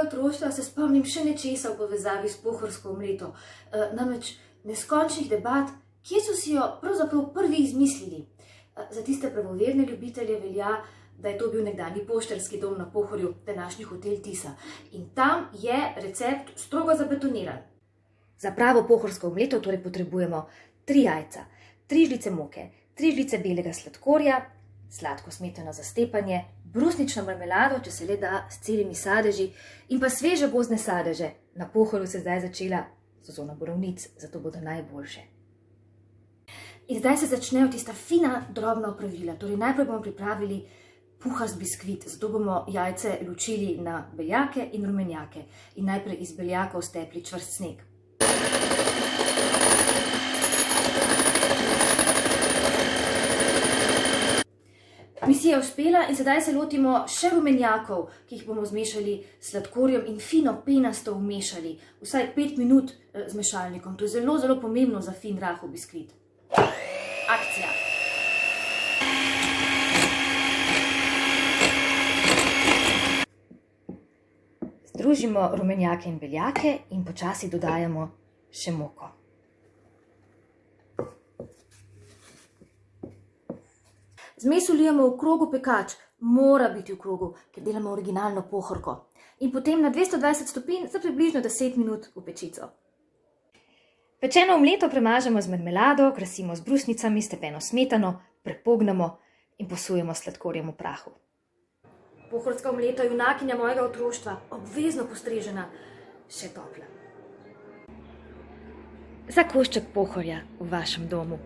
mojega otroštva se spomnim še nečesa v povezavi s pohorsko omleto, namreč neskončnih debat, kje so si jo pravzaprav prvi izmislili. Za tiste pravoverne ljubitelje velja, da je to bil nekdanji poštarski dom na Pohorju, današnji hotel Tisa. In tam je recept strogo zabetoniran. Za pravo pohorsko omleto torej potrebujemo 3 jajca, 3 žlice moke, 3 žlice belega sladkorja, sladko smetano za stepanje, brusnično marmelado, če se le da, s celimi sadeži in pa sveže gozdne sadeže. Na Pohorju se zdaj začela sezona borovnic, zato bodo najboljše. In zdaj se začnejo tista fina, drobna opravila. Torej najprej bomo pripravili puhast biskvit, zato bomo jajce ločili na beljake in rumenjake in najprej iz beljakov stepli čvrst sneg. Misija je uspela in sedaj se lotimo še rumenjakov, ki jih bomo zmešali s sladkorjem in fino penasto vmešali. Vsaj 5 minut z mešalnikom. To je zelo, zelo pomembno za fin rahel biskvit. Akcija! Združimo rumenjake in beljake in počasi dodajamo še moko. Zmes vlijemo v krogu pekač, mora biti v krogu, ker delamo originalno pohorko. In potem na 220 stopinj za približno 10 minut v pečico. Pečeno omleto premažemo z marmelado, krasimo z brusnicami, stepeno smetano, prepognemo in posujemo s sladkorjem v prahu. Pohorska omleta, junakinja mojega otroštva, obvezno postrežena, še topla. Za košček Pohorja v vašem domu.